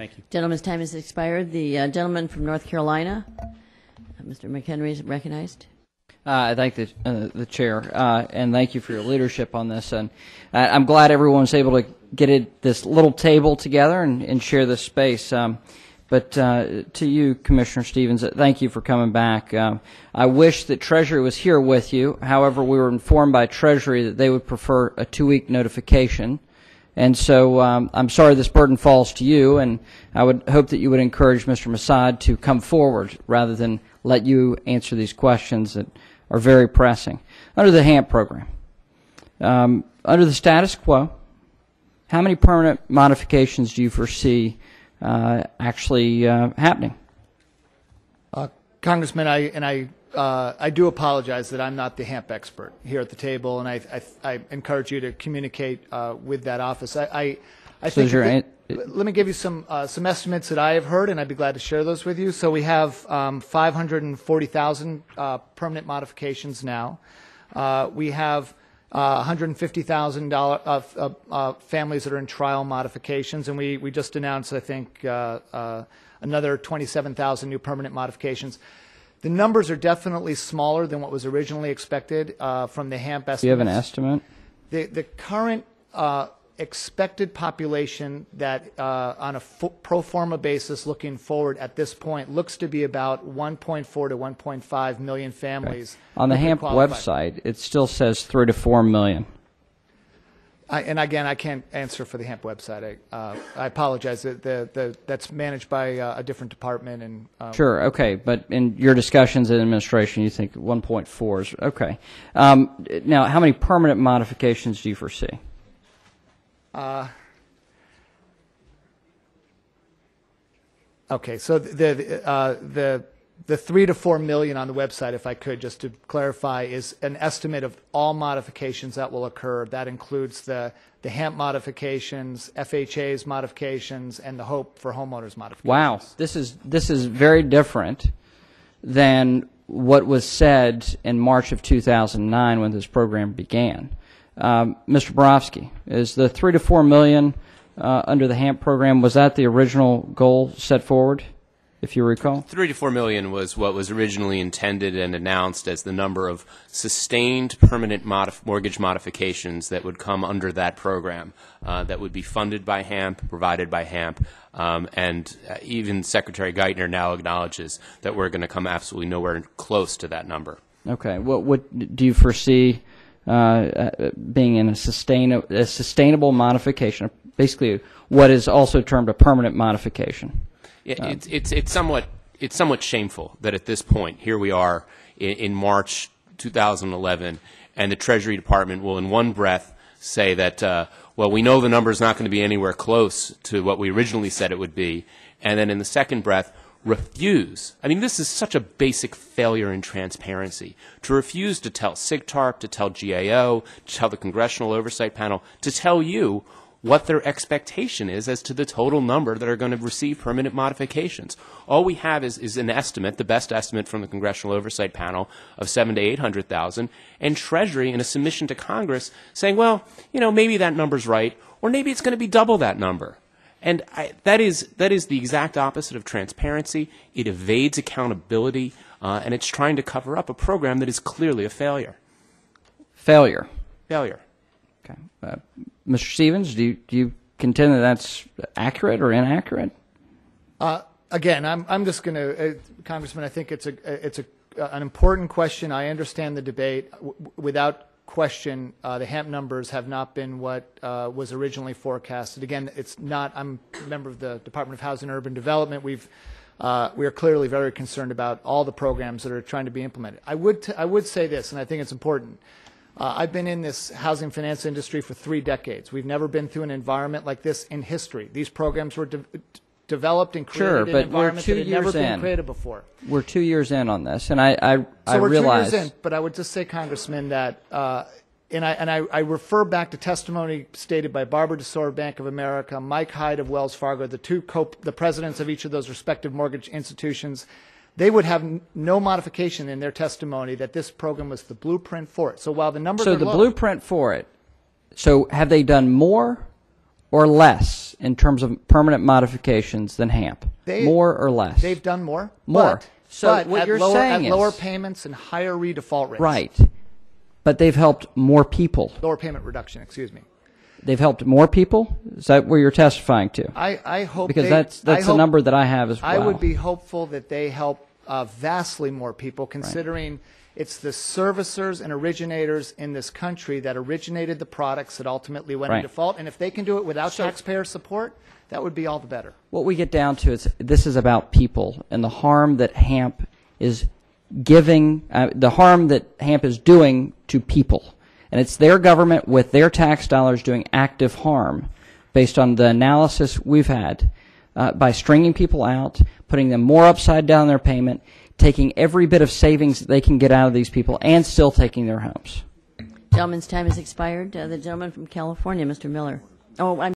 Thank you. Gentleman's time has expired. The gentleman from North Carolina, Mr. McHenry, is recognized. I thank the chair, and thank you for your leadership on this. And I'm glad everyone was able to get this little table together and share this space. But to you, Commissioner Stevens, thank you for coming back. I wish that Treasury was here with you. However, we were informed by Treasury that they would prefer a 2-week notification. And so I'm sorry this burden falls to you, and I would hope that you would encourage Mr. Massad to come forward rather than let you answer these questions that are very pressing. Under the HAMP program, under the status quo, how many permanent modifications do you foresee actually happening? Congressman, I do apologize that I'm not the HAMP expert here at the table, and I encourage you to communicate with that office. I think let me give you some estimates that I have heard, and I'd be glad to share those with you. So we have 540,000 permanent modifications now. We have 150,000 families that are in trial modifications, and we just announced, I think, another 27,000 new permanent modifications. The numbers are definitely smaller than what was originally expected from the HAMP estimates. Do you have an estimate? The current expected population that on a pro forma basis looking forward at this point looks to be about 1.4 to 1.5 million families. Okay. On the HAMP website, it still says 3 to 4 million. And again, I can't answer for the HAMP website. I apologize. That's managed by a different department. And sure, okay. But in your discussions in administration, you think 1.4 is okay. Now, how many permanent modifications do you foresee? Okay, so the 3 to 4 million on the website, if I could, just to clarify, is an estimate of all modifications that will occur. That includes the HAMP modifications, FHA's modifications, and the HOPE for homeowners modifications. Wow, this is very different than what was said in March of 2009 when this program began. Mr. Borofsky, is the 3 to 4 million under the HAMP program, was that the original goal set forward, if you recall? 3 to 4 million was what was originally intended and announced as the number of sustained permanent mortgage modifications that would come under that program, that would be funded by HAMP, provided by HAMP, and even Secretary Geithner now acknowledges that we're going to come absolutely nowhere close to that number. Okay. What do you foresee being in a sustainable modification, basically what is also termed a permanent modification? It's somewhat shameful that at this point, here we are in March 2011, and the Treasury Department will in one breath say that, well, we know the number is not going to be anywhere close to what we originally said it would be, and then in the second breath refuse. I mean, this is such a basic failure in transparency, to refuse to tell SIGTARP, to tell GAO, to tell the Congressional Oversight Panel, to tell you what their expectation is as to the total number that are going to receive permanent modifications. All we have is an estimate, the best estimate from the Congressional Oversight Panel, of 700,000 to 800,000, and Treasury in a submission to Congress saying, well, you know, maybe that number's right, or maybe it's going to be double that number. And that is the exact opposite of transparency. It evades accountability, and it's trying to cover up a program that is clearly a failure. Failure. Failure. Okay. Mr. Stevens, do you contend that that's accurate or inaccurate? Again, I'm just going to, Congressman, I think it's an important question. I understand the debate. Without question, the HAMP numbers have not been what was originally forecasted. Again, it's not. I'm a member of the Department of Housing and Urban Development. We are clearly very concerned about all the programs that are trying to be implemented. I would say this, and I think it's important. I've been in this housing finance industry for 3 decades. We've never been through an environment like this in history. These programs were developed and created in environments that had never been created before. We're 2 years in on this, and I we're realize. 2 years in, but I would just say, Congressman, that and I refer back to testimony stated by Barbara DeSore, Bank of America, Mike Hyde of Wells Fargo, the presidents of each of those respective mortgage institutions. They would have no modification in their testimony that this program was the blueprint for it. So while the numbers are low, the blueprint for it. So have they done more or less in terms of permanent modifications than HAMP? More or less? They've done more. More. But what at you're lower, saying at lower is, payments and higher redefault rates. right, but they've helped more people. Lower payment reduction, excuse me. They've helped more people? Is that where you're testifying to? I hope Because they, that's a number that I have as well. I would be hopeful that they help vastly more people, considering it's the servicers and originators in this country that originated the products that ultimately went in default. And if they can do it without taxpayer support, that would be all the better. What we get down to is this is about people and the harm that HAMP is giving, the harm that HAMP is doing to people. And it's their government with their tax dollars doing active harm based on the analysis we've had by stringing people out, putting them more upside down their payment, taking every bit of savings that they can get out of these people, and still taking their homes. Gentleman's time has expired. The gentleman from California, Mr. Miller. Oh, I'm